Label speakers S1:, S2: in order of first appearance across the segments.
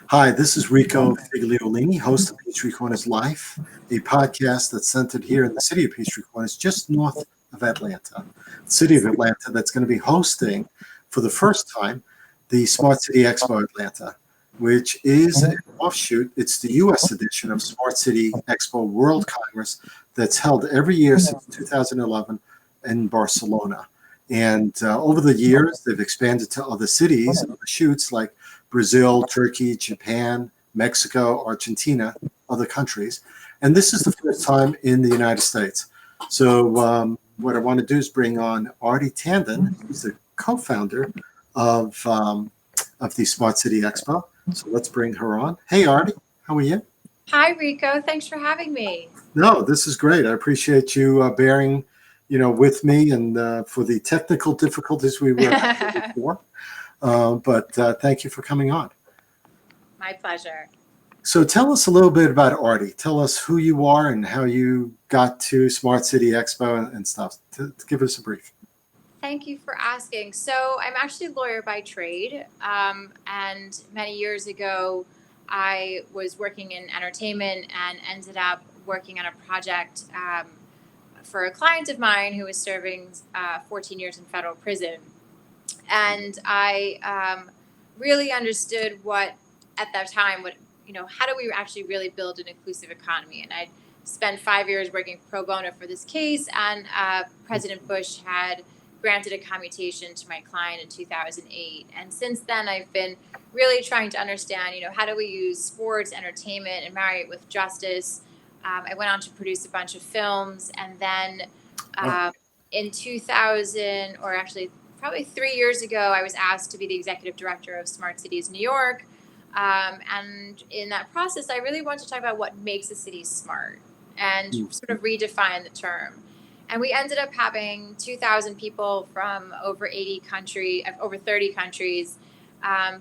S1: Hi, this is Rico Figliolini, host of Peachtree Corners Life, a podcast that's centered here in the city of Peachtree Corners, just north of Atlanta. The city of Atlanta that's going to be hosting for the first time the Smart City Expo Atlanta, which is an offshoot. It's the U.S. edition of Smart City Expo World Congress that's held every year since 2011 in Barcelona. And over the years, they've expanded to other cities, other shoots like Brazil, Turkey, Japan, Mexico, Argentina, other countries. And this is the first time in the United States. So what I want to do is bring on Aarti Tandon, who's the co-founder of the Smart City Expo. So let's bring her on. Hey, Aarti, how are you?
S2: Hi, Rico. Thanks for having me.
S1: No, this is great. I appreciate you bearing, with me and for the technical difficulties we were having before. But thank you for coming on.
S2: My pleasure.
S1: So tell us a little bit about Aarti. Tell us who you are and how you got to Smart City Expo and stuff. To give us a brief.
S2: Thank you for asking. So I'm actually a lawyer by trade. And many years ago, I was working in entertainment and ended up working on a project for a client of mine who was serving 14 years in federal prison. And I really understood at that time, how do we actually really build an inclusive economy? And I spent 5 years working pro bono for this case, and President Bush had granted a commutation to my client in 2008. And since then, I've been really trying to understand, how do we use sports, entertainment, and marry it with justice? I went on to produce a bunch of films, and then in 2000, or actually probably 3 years ago, I was asked to be the executive director of Smart Cities New York. And in that process, I really wanted to talk about what makes a city smart and sort of redefine the term. And we ended up having 2,000 people from over 30 countries.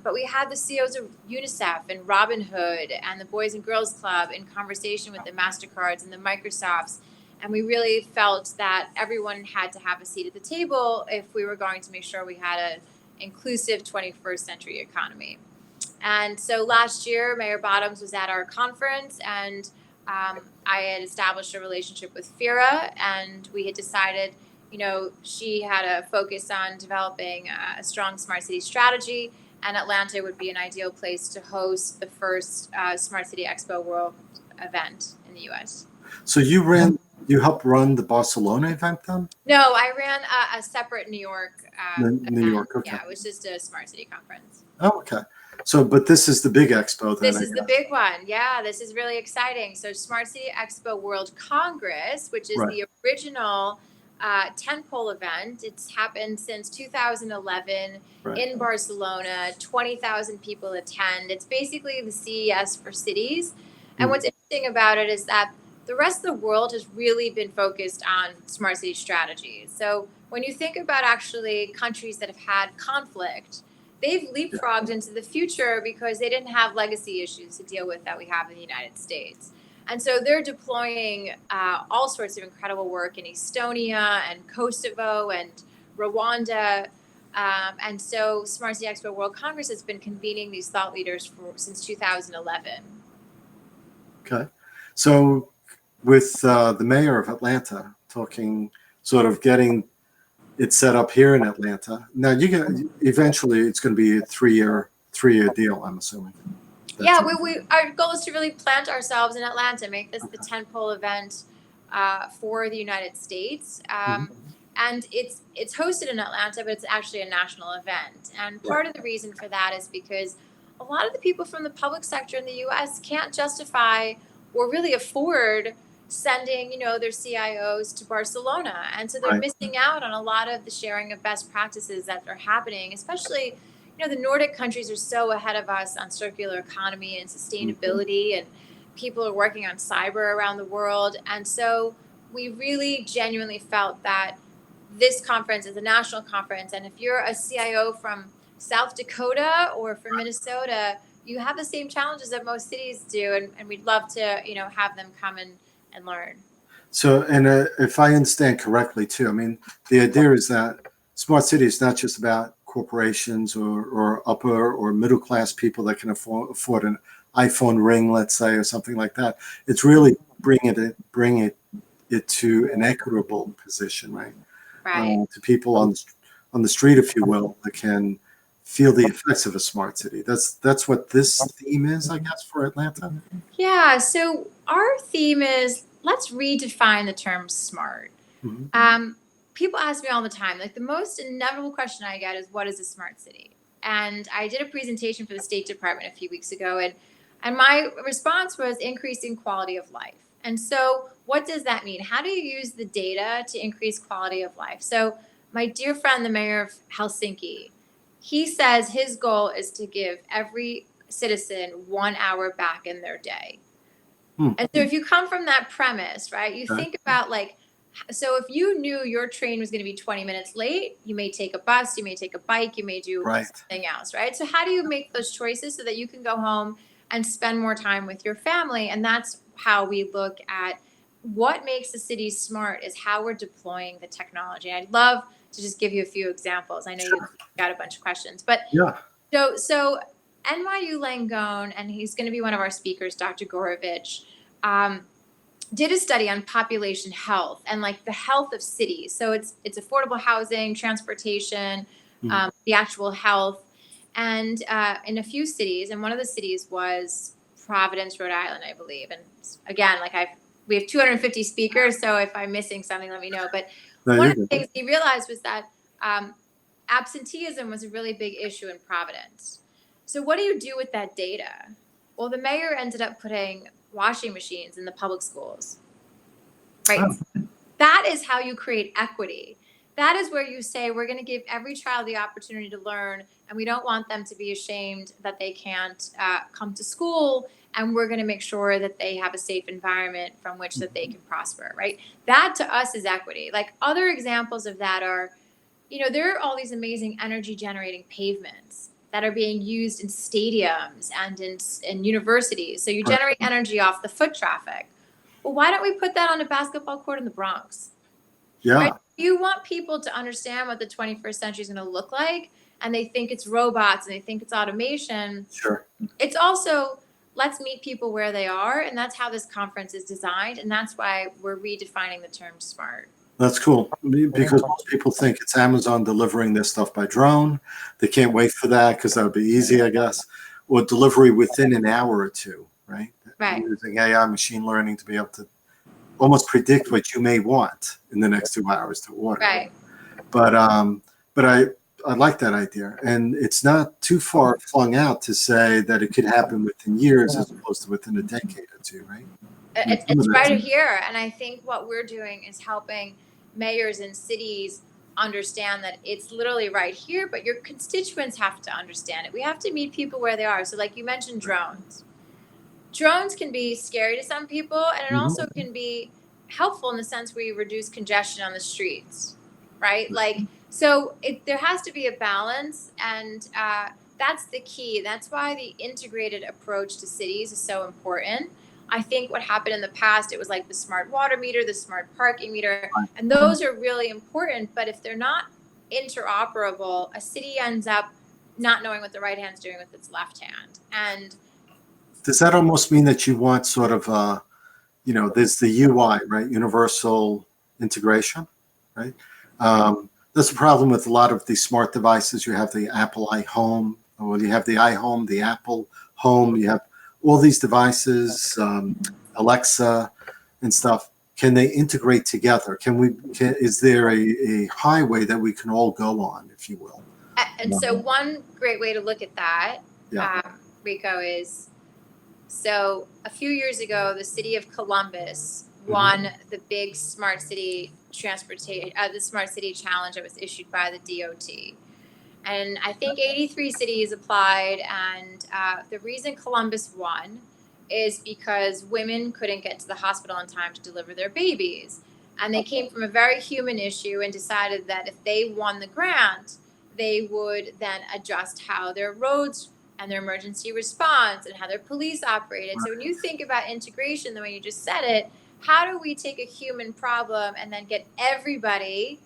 S2: But we had the CEOs of UNICEF and Robin Hood and the Boys and Girls Club in conversation with the MasterCards and the Microsofts. And we really felt that everyone had to have a seat at the table if we were going to make sure we had an inclusive 21st century economy. And so last year, Mayor Bottoms was at our conference, and I had established a relationship with FIRA, and we had decided, she had a focus on developing a strong smart city strategy, and Atlanta would be an ideal place to host the first Smart City Expo World event in the U.S.
S1: So you helped run the Barcelona event then?
S2: No, I ran a separate New York
S1: New York, okay.
S2: Yeah, it was just a Smart City conference.
S1: Oh, okay. So, but this is the big expo then.
S2: This is the big one. Yeah, this is really exciting. So Smart City Expo World Congress, which is the original tentpole event. It's happened since 2011 in Barcelona. 20,000 people attend. It's basically the CES for cities. And what's interesting about it is that the rest of the world has really been focused on smart city strategies. So when you think about actually countries that have had conflict, they've leapfrogged into the future because they didn't have legacy issues to deal with that we have in the United States. And so they're deploying all sorts of incredible work in Estonia and Kosovo and Rwanda. And so Smart City Expo World Congress has been convening these thought leaders since 2011.
S1: Okay. So with the mayor of Atlanta talking, sort of getting it set up here in Atlanta. Now eventually it's going to be a three-year deal, I'm assuming.
S2: Our goal is to really plant ourselves in Atlanta, make this the tentpole event for the United States. And it's hosted in Atlanta, but it's actually a national event. And part of the reason for that is because a lot of the people from the public sector in the U.S. can't justify or really afford sending, their CIOs to Barcelona. And so they're missing out on a lot of the sharing of best practices that are happening, especially, the Nordic countries are so ahead of us on circular economy and sustainability, and people are working on cyber around the world. And so we really genuinely felt that this conference is a national conference. And if you're a CIO from South Dakota or from Minnesota, you have the same challenges that most cities do. And we'd love to, have them come and learn.
S1: So, and if I understand correctly too, I mean, the idea is that smart city is not just about corporations or upper or middle class people that can afford an iPhone ring, let's say, or something like that. It's really bring it to an equitable position, right?
S2: Right.
S1: To people on the street, if you will, that can feel the effects of a smart city. That's what this theme is, I guess, for Atlanta.
S2: Yeah. So our theme is let's redefine the term smart.
S1: Mhm.
S2: People ask me all the time, like the most inevitable question I get is, what is a smart city? And I did a presentation for the State Department a few weeks ago, and my response was increasing quality of life. And so, what does that mean? How do you use the data to increase quality of life? So, my dear friend, the mayor of Helsinki, he says his goal is to give every citizen 1 hour back in their day.
S1: Hmm.
S2: And so if you come from that premise, right, you
S1: Okay.
S2: think about like, so if you knew your train was going to be 20 minutes late, you may take a bus, you may take a bike, you may do
S1: Right.
S2: something else, right? So how do you make those choices so that you can go home and spend more time with your family? And that's how we look at what makes the city smart is how we're deploying the technology. I'd love to just give you a few examples. I know
S1: Sure.
S2: you've got a bunch of questions, but
S1: Yeah.
S2: so NYU Langone, and he's going to be one of our speakers, Dr. Gorovich, um, did a study on population health and like the health of cities. So it's affordable housing, transportation,
S1: Mhm.
S2: the actual health, and in a few cities, and one of the cities was Providence, Rhode Island, I believe. And again, like we have 250 speakers, so if I'm missing something, let me know. But
S1: No,
S2: one
S1: you're
S2: of the
S1: good.
S2: things he realized was that absenteeism was a really big issue in Providence. So what do you do with that data? Well, the mayor ended up putting washing machines in the public schools. Right.
S1: Oh,
S2: That is how you create equity. That is where you say we're going to give every child the opportunity to learn, and we don't want them to be ashamed that they can't come to school. And we're going to make sure that they have a safe environment from which that they can prosper. Right. That to us is equity. Like other examples of that are, there are all these amazing energy generating pavements that are being used in stadiums and in universities. So you
S1: right.
S2: generate energy off the foot traffic. Well, why don't we put that on a basketball court in the Bronx? Right?
S1: Yeah.
S2: You want people to understand what the 21st century is going to look like, and they think it's robots and they think it's automation.
S1: Sure.
S2: It's also let's meet people where they are, and that's how this conference is designed, and that's why we're redefining the term smart.
S1: That's cool because most people think it's Amazon delivering their stuff by drone. They can't wait for that because that would be easy, I guess, or delivery within an hour or two, right?
S2: Right.
S1: Using AI machine learning to be able to almost predict what you may want in the next 2 hours to order.
S2: Right.
S1: But I like that idea, and it's not too far flung out to say that it could happen within years as opposed to within a decade or two, right?
S2: It's right here. And I think what we're doing is helping mayors and cities understand that it's literally right here, but your constituents have to understand it. We have to meet people where they are. So, like you mentioned, drones. Drones can be scary to some people, and it
S1: Mhm.
S2: also can be helpful in the sense where you reduce congestion on the streets, right? Like, so there has to be a balance, and that's the key. That's why the integrated approach to cities is so important. I think what happened in the past, it was like the smart water meter, the smart parking meter, and those are really important. But if they're not interoperable, a city ends up not knowing what the right hand's doing with its left hand. And
S1: Does that almost mean that you want sort of, there's the UI, right? Universal integration, right? That's the problem with a lot of these smart devices. You have the Apple iHome, or you have the iHome, the Apple Home. You have all these devices, Alexa and stuff. Can they integrate together? Is there a highway that we can all go on, if you will?
S2: And so one great way to look at that,
S1: Yeah.
S2: Rico, is so a few years ago, the city of Columbus won the big smart city the smart city challenge that was issued by the DOT. And I think 83 cities applied. And the reason Columbus won is because women couldn't get to the hospital in time to deliver their babies. And they came from a very human issue and decided that if they won the grant, they would then adjust how their roads and their emergency response and how their police operated. So when you think about integration, the way you just said it, how do we take a human problem and then get everybody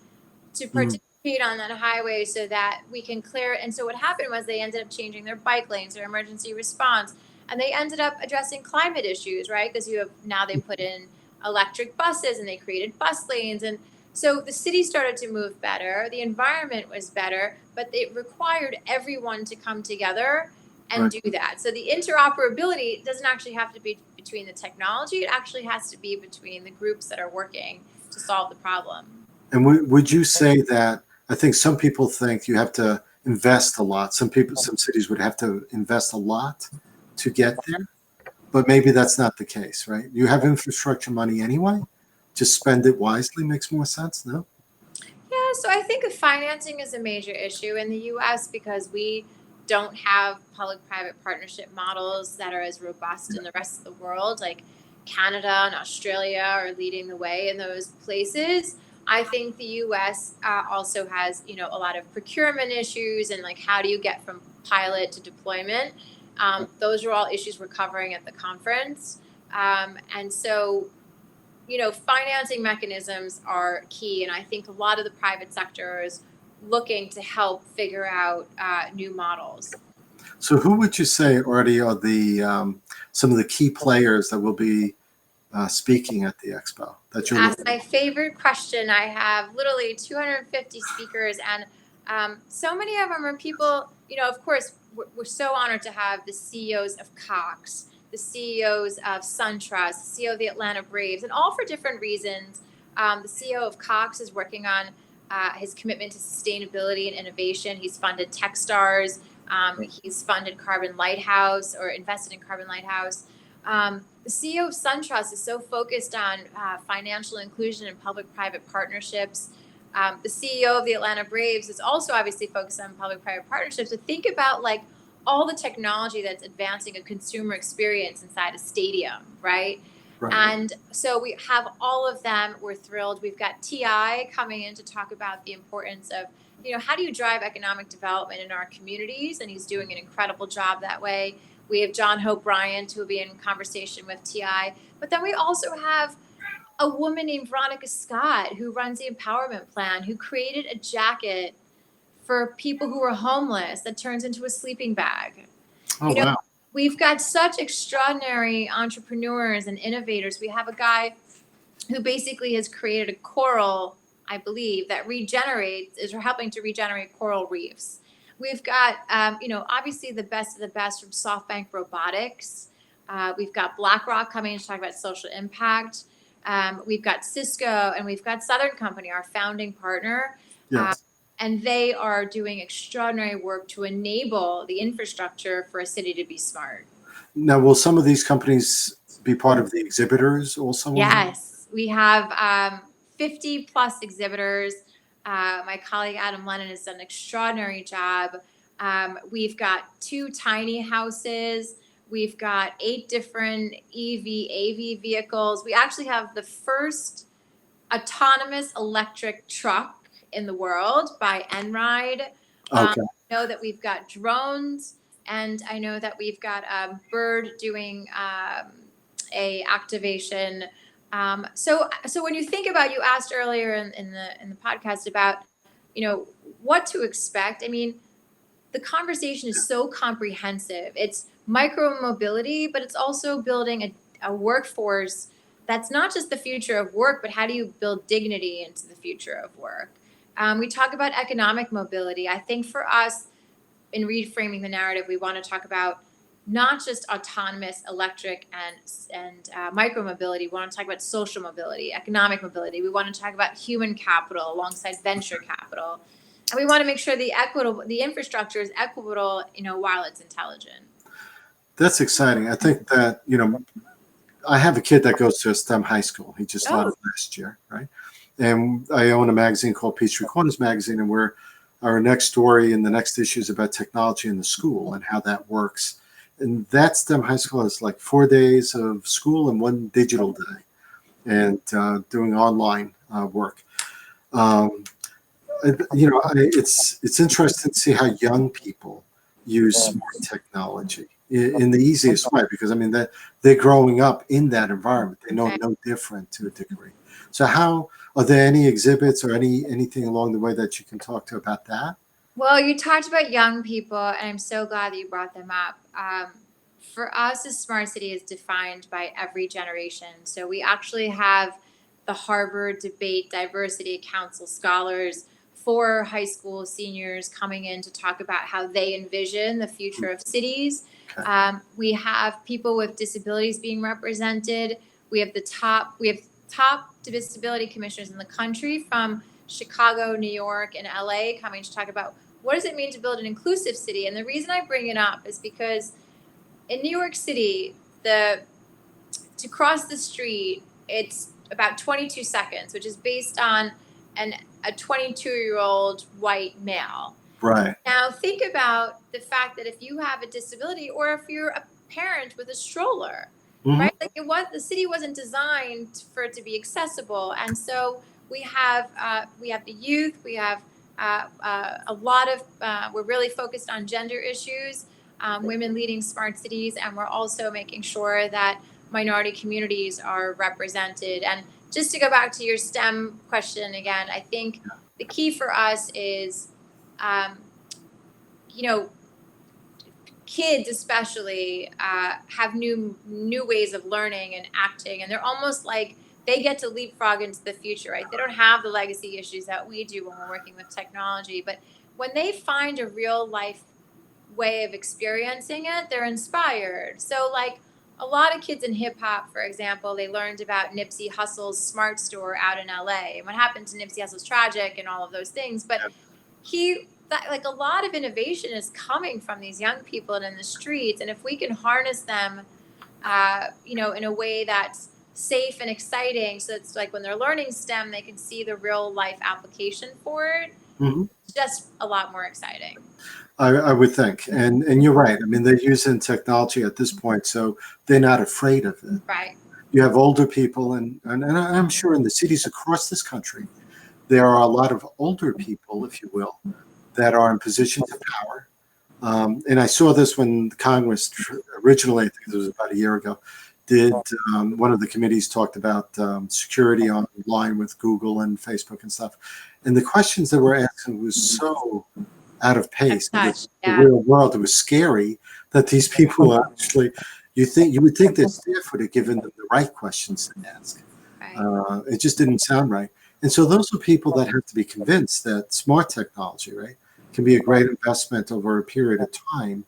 S2: to participate speed on that highway so that we can clear it. And so what happened was they ended up changing their bike lanes, their emergency response, and they ended up addressing climate issues, right? Because now they put in electric buses and they created bus lanes. And so the city started to move better, the environment was better, but it required everyone to come together and
S1: Right.
S2: do that. So the interoperability doesn't actually have to be between the technology, it actually has to be between the groups that are working to solve the problem.
S1: And would you say that, I think some people think you have to invest a lot. Some cities would have to invest a lot to get there, but maybe that's not the case, right? You have infrastructure money anyway. Just spend it wisely makes more sense, no?
S2: Yeah, so I think financing is a major issue in the US because we don't have public private partnership models that are as robust in the rest of the world. Like Canada and Australia are leading the way in those places. I think the US also has, a lot of procurement issues and like how do you get from pilot to deployment? Those are all issues we're covering at the conference. And so financing mechanisms are key. And I think a lot of the private sector is looking to help figure out new models.
S1: So who would you say already are the some of the key players that will be speaking at the expo that you're
S2: Asked
S1: looking?
S2: my favorite question. I have literally 250 speakers, and so many of them are people, of course, we're so honored to have the CEOs of Cox, the CEOs of SunTrust, the CEO of the Atlanta Braves, and all for different reasons. The CEO of Cox is working on his commitment to sustainability and innovation. He's funded Techstars. He's funded Carbon Lighthouse or invested in Carbon Lighthouse. The CEO of SunTrust is so focused on financial inclusion and public-private partnerships. The CEO of the Atlanta Braves is also obviously focused on public-private partnerships. So think about like all the technology that's advancing a consumer experience inside a stadium, right?
S1: Right.
S2: And so we have all of them. We're thrilled. We've got TI coming in to talk about the importance of, how do you drive economic development in our communities? And he's doing an incredible job that way. We have John Hope Bryant, who will be in conversation with TI. But then we also have a woman named Veronica Scott, who runs the Empowerment Plan, who created a jacket for people who are homeless that turns into a sleeping bag.
S1: Oh, wow.
S2: We've got such extraordinary entrepreneurs and innovators. We have a guy who basically has created a coral, I believe, that is helping to regenerate coral reefs. We've got, obviously the best of the best from SoftBank Robotics. We've got BlackRock coming in to talk about social impact. We've got Cisco and we've got Southern Company, our founding partner.
S1: Yes.
S2: And they are doing extraordinary work to enable the infrastructure for a city to be smart.
S1: Now, will some of these companies be part of the exhibitors also?
S2: Yes, we have 50 plus exhibitors. My colleague Adam Lennon has done an extraordinary job. We've got 2 tiny houses. We've got 8 different AV vehicles. We actually have the first autonomous electric truck in the world by Enride.
S1: Okay.
S2: I know that we've got drones, and I know that we've got Bird doing a activation. So when you think about, you asked earlier in the podcast about, what to expect. I mean, the conversation is so comprehensive. It's micro mobility, but it's also building a workforce that's not just the future of work, but how do you build dignity into the future of work? We talk about economic mobility. I think for us, in reframing the narrative, we want to talk about not just autonomous electric and micro mobility. We want to talk about social mobility, economic mobility. We want to talk about human capital alongside venture capital. And we want to make sure the infrastructure is equitable, while it's intelligent.
S1: That's exciting. I think that, I have a kid that goes to a STEM high school. He just started last year, right? And I own a magazine called Peachtree Corners Magazine, and our next story in the next issue is about technology in the school and how that works. And that STEM high school is like 4 days of school and 1 digital day, and doing online work. It's interesting to see how young people use smart technology in the easiest way, because I mean that they're growing up in that environment. They know no different to a degree. So Are there any exhibits or anything along the way that you can talk to about that?
S2: Well, you talked about young people, and I'm so glad that you brought them up. For us, a smart city is defined by every generation. So we actually have the Harvard Debate Diversity Council scholars for high school seniors coming in to talk about how they envision the future of cities.
S1: Okay.
S2: We have people with disabilities being represented. We have top disability commissioners in the country from Chicago, New York, and LA coming to talk about what does it mean to build an inclusive city. And the reason I bring it up is because in New York City, to cross the street, it's about 22 seconds, which is based on a 22-year-old white male.
S1: Right.
S2: Now, think about the fact that if you have a disability or if you're a parent with a stroller,
S1: Mhm.
S2: right? Like the city wasn't designed for it to be accessible, and so we have the youth, we have a lot of we're really focused on gender issues, women leading smart cities, and we're also making sure that minority communities are represented. And just to go back to your STEM question again, I think the key for us is, um, you know, kids especially have new ways of learning and acting, and they're almost like they get to leapfrog into the future, right? They don't have the legacy issues that we do when we're working with technology, but when they find a real life way of experiencing it, they're inspired. So like a lot of kids in hip hop, for example, they learned about Nipsey Hussle's Smart Store out in LA, and what happened to Nipsey Hussle's tragic and all of those things, but like a lot of innovation is coming from these young people and in the streets, and if we can harness them in a way that's safe and exciting, so it's like when they're learning STEM they can see the real life application for it.
S1: Mhm.
S2: It's just a lot more exciting.
S1: I would think, and you're right. I mean, they're using technology at this point, so they're not afraid of it.
S2: Right.
S1: You have older people, and I'm sure in the cities across this country, there are a lot of older people, if you will, that are in positions of power. And I saw this when Congress originally, I think it was about a year ago, did one of the committees talked about security online with Google and Facebook and stuff. And the questions that were asking was so out of pace with
S2: Touch.
S1: the
S2: Yeah.
S1: real world. It was scary that these people actually, you would think their staff would have given them the right questions to ask.
S2: Right.
S1: It just didn't sound right. And so those are people that have to be convinced that smart technology, right, can be a great investment over a period of time,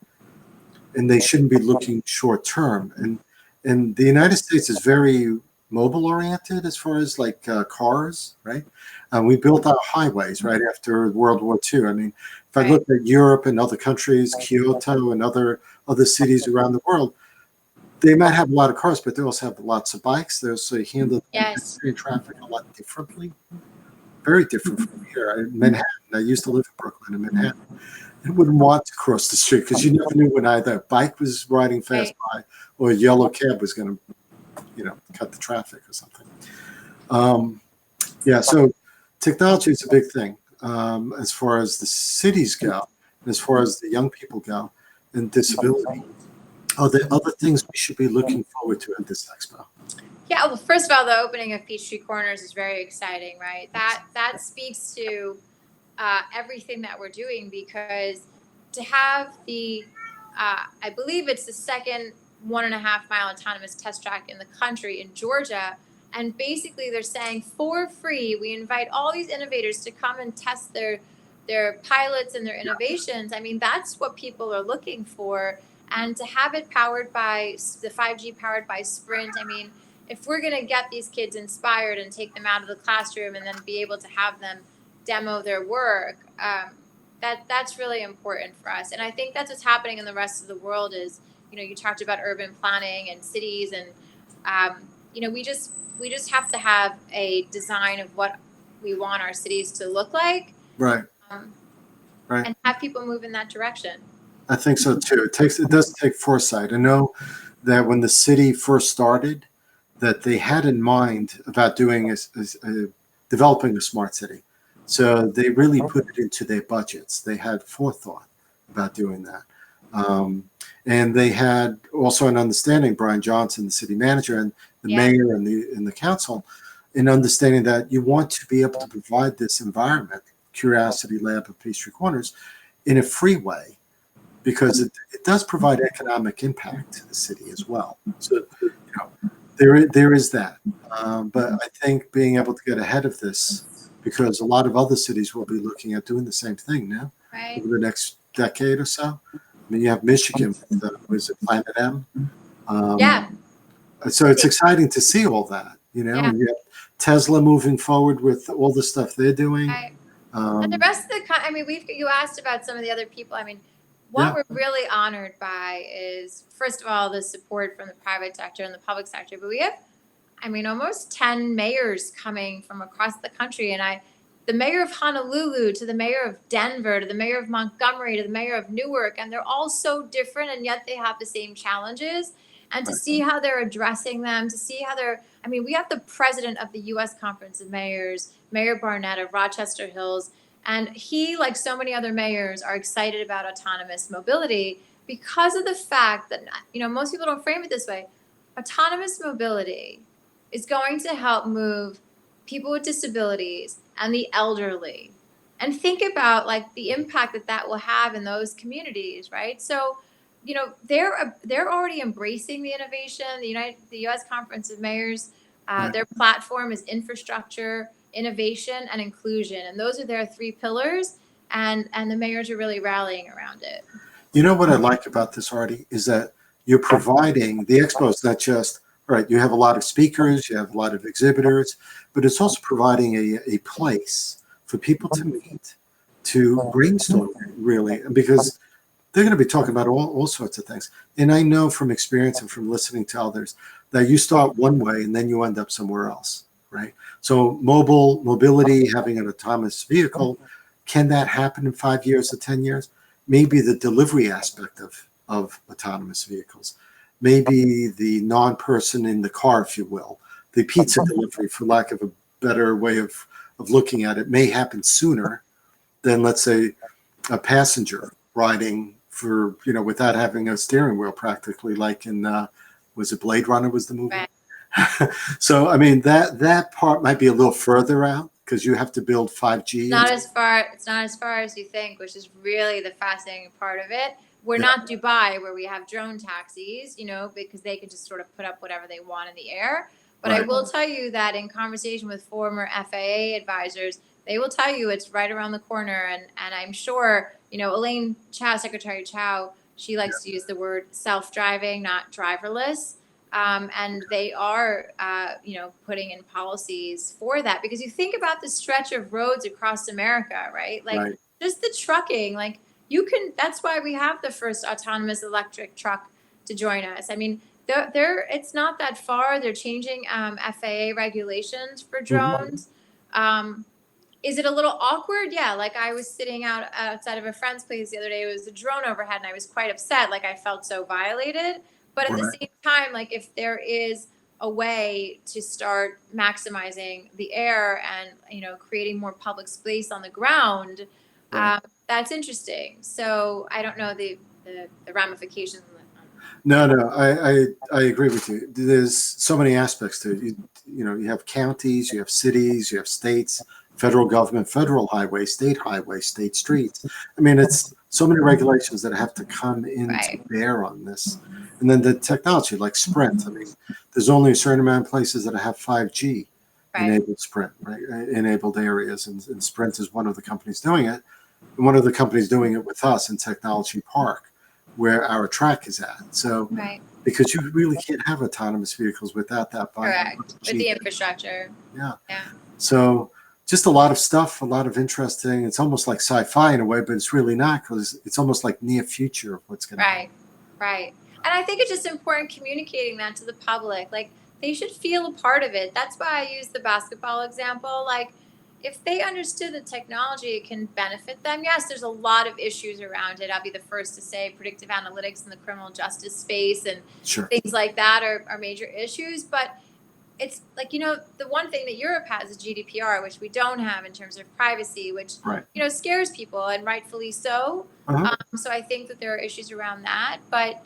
S1: and they shouldn't be looking short term. And the United States is very mobile oriented as far as like cars, right? We built our highways right after World War II. I mean, if I
S2: Right.
S1: look at Europe and other countries, Kyoto and other cities around the world, they might have a lot of cars, but they also have lots of bikes. They also handle
S2: Yes.
S1: traffic a lot differently, very different from here. In Manhattan, I used to live in Brooklyn, in Manhattan. I wouldn't want to cross the street because you never knew when either a bike was riding fast by or a yellow cab was going to, cut the traffic or something. Yeah, so technology is a big thing as far as the cities go, and as far as the young people go, and disability. Are there other things we should be looking forward to at this expo?
S2: Yeah, well, first of all, the opening of Peachtree Corners is very exciting, right? That speaks to everything that we're doing, because to have I believe it's the second 1.5 mile autonomous test track in the country in Georgia, and basically they're saying for free we invite all these innovators to come and test their pilots and their innovations. I mean, that's what people are looking for, and to have it powered by the 5G, powered by Sprint. I mean, if we're going to get these kids inspired and take them out of the classroom and then be able to have them demo their work, that's really important for us. And I think that's what's happening in the rest of the world is, you talked about urban planning and cities, and we just have to have a design of what we want our cities to look like,
S1: Right,
S2: um,
S1: right.
S2: and have people move in that direction.
S1: I think so too. It does take foresight. I know that when the city first started, that they had in mind about developing a smart city. So they really put it into their budgets. They had forethought about doing that. And they had also an understanding, Brian Johnson, the city manager, and the
S2: Yeah.
S1: mayor and the council, in understanding that you want to be able to provide this environment, Curiosity Lab of Pastry Corners, in a free way, because it does provide economic impact to the city as well. So, there is that. But I think being able to get ahead of this, because a lot of other cities will be looking at doing the same thing now
S2: Right.
S1: over the next decade or so. I mean, you have Michigan with was it Planet M?
S2: Yeah.
S1: So it's exciting to see all that,
S2: Yeah.
S1: and you have Tesla moving forward with all the stuff they're doing.
S2: Right. And the rest of the, I mean, you asked about some of the other people. I mean, what
S1: Yeah.
S2: we're really honored by is, first of all, the support from the private sector and the public sector. But we have, I mean, almost 10 mayors coming from across the country. And the mayor of Honolulu to the mayor of Denver to the mayor of Montgomery to the mayor of Newark, and they're all so different, and yet they have the same challenges. And to see how they're addressing them, to see how I mean, we have the president of the U.S. Conference of Mayors, Mayor Barnett of Rochester Hills, and he, like so many other mayors, are excited about autonomous mobility because of the fact that, most people don't frame it this way. Autonomous mobility is going to help move people with disabilities and the elderly. And think about like the impact that will have in those communities, right? So, they're already embracing the innovation. The U.S. Conference of Mayors, their platform is infrastructure, innovation, and inclusion, and those are their three pillars. And the mayors are really rallying around it.
S1: You know what I like about this, Aarti, is that you're providing the expo is not just right. You have a lot of speakers, you have a lot of exhibitors, but it's also providing a place for people to meet, to brainstorm, really, because they're going to be talking about all sorts of things. And I know from experience and from listening to others that you start one way and then you end up somewhere else, right? So mobility, having an autonomous vehicle, can that happen in 5 years or 10 years? Maybe the delivery aspect of autonomous vehicles, maybe the non-person in the car, if you will, the pizza delivery, for lack of a better way of looking at it, may happen sooner than, let's say, a passenger riding for, without having a steering wheel practically, like in, was it Blade Runner was the movie?
S2: Right.
S1: So, I mean, that part might be a little further out because you have to build 5G.
S2: It's not as far as you think, which is really the fascinating part of it. We're not Dubai where we have drone taxis, because they can just sort of put up whatever they want in the air. But I will tell you that in conversation with former FAA advisors, they will tell you it's right around the corner. And I'm sure, Elaine Chao, Secretary Chao, she likes to use the word self-driving, not driverless. And they are, putting in policies for that, because you think about the stretch of roads across America, right? Like just the trucking, like that's why we have the first autonomous electric truck to join us. I mean, it's not that far. They're changing FAA regulations for drones. Is it a little awkward? Yeah. Like I was sitting outside of a friend's place the other day. It was a drone overhead, and I was quite upset. Like I felt so violated. But at the same time, like if there is a way to start maximizing the air and creating more public space on the ground, that's interesting. So I don't know the ramifications.
S1: No, I agree with you. There's so many aspects to it. You have counties, you have cities, you have states, federal government, federal highways, state streets. I mean, it's so many regulations that have to come into bear on this. And then the technology, like Sprint. I mean, there's only a certain amount of places that have 5G enabled Sprint, right? Enabled areas, and Sprint is one of the companies doing it. And one of the companies doing it with us in Technology Park, where our track is at. So, because you really can't have autonomous vehicles without that.
S2: With the infrastructure.
S1: Yeah. So, just a lot of stuff, a lot of interesting. It's almost like sci-fi in a way, but it's really not, because it's almost like near future of what's going to happen.
S2: Right. And I think it's just important communicating that to the public. Like they should feel a part of it. That's why I use the basketball example. Like if they understood the technology can benefit them, yes, there's a lot of issues around it. I'll be the first to say predictive analytics in the criminal justice space and things like that are major issues. But it's like, the one thing that Europe has is GDPR, which we don't have in terms of privacy, which, scares people, and rightfully so. So I think that there are issues around that. But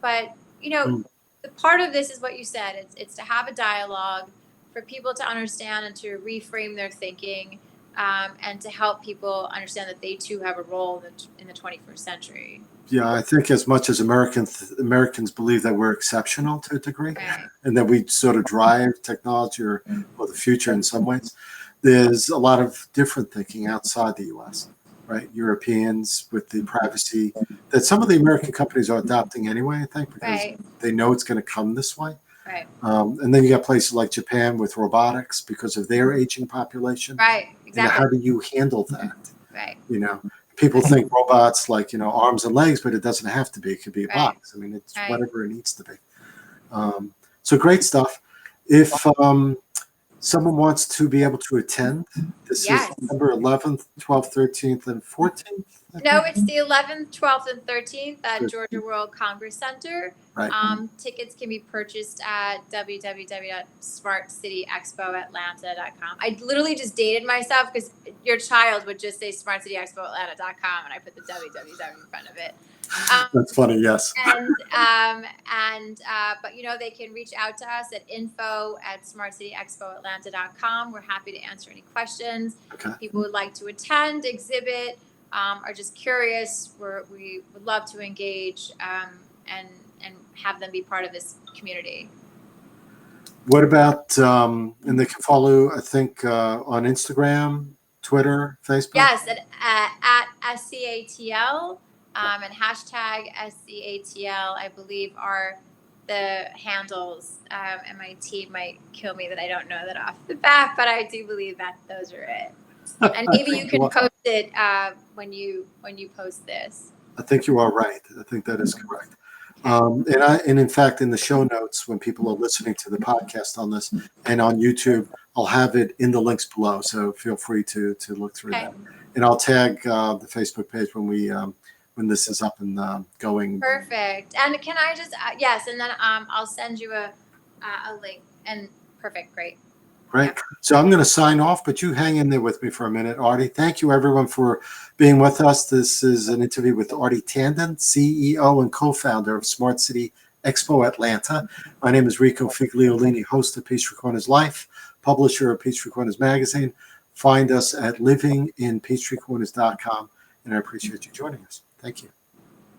S2: the part of this is what you said. It's to have a dialogue. for people to understand and to reframe their thinking, and to help people understand that they too have a role in the 21st century.
S1: Yeah, I think as much as Americans believe that we're exceptional to a degree,
S2: Right.
S1: and that we sort of drive technology or the future in some ways, there's a lot of different thinking outside the U.S., right? Europeans with the privacy that some of the American companies are adopting anyway, I think, because
S2: Right.
S1: they know it's going to come this way.
S2: Right.
S1: And then you got places like Japan with robotics because of their aging population.
S2: Right.
S1: And how
S2: Exactly.
S1: do you handle that?
S2: Right.
S1: You know, people think robots like, arms and legs, but it doesn't have to be. It could be a
S2: Right.
S1: box. I mean, it's
S2: Right.
S1: whatever it needs to be. So great stuff. If someone wants to be able to attend, this is
S2: Yes.
S1: September 11th, 12th, 13th, and 14th.
S2: No, it's the 11th, 12th, and 13th at
S1: Good.
S2: Georgia World Congress Center.
S1: Right.
S2: Tickets can be purchased at www.smartcityexpoatlanta.com. I literally just dated myself because your child would just say smartcityexpoatlanta.com, and I put the www in front of it.
S1: That's funny. Yes.
S2: But they can reach out to us at info@smartcityexpoatlanta.com. We're happy to answer any questions.
S1: Okay.
S2: People would like to attend, exhibit, are just curious. We would love to engage, and have them be part of this community.
S1: What about, and they can follow, I think, on Instagram, Twitter, Facebook?
S2: Yes, at SCATL, and hashtag SCATL, I believe, are the handles. And my team might kill me that I don't know that off the bat, but I do believe that those are it. And maybe you can post it when you post this.
S1: I think you are right. I think that is correct. And in fact, in the show notes, when people are listening to the podcast on this and on YouTube, I'll have it in the links below. So feel free to look through that. And I'll tag the Facebook page when this is up and going.
S2: Perfect. And can I just yes, and then I'll send you a link. And perfect, great.
S1: Great. Yeah. So I'm going to sign off, but you hang in there with me for a minute, Aarti. Thank you, everyone, for being with us. This is an interview with Aarti Tandon, CEO and co-founder of Smart City Expo Atlanta. My name is Rico Figliolini, host of Peachtree Corners Life, publisher of Peachtree Corners Magazine. Find us at livinginpeachtreecorners.com, and I appreciate you joining us. Thank you.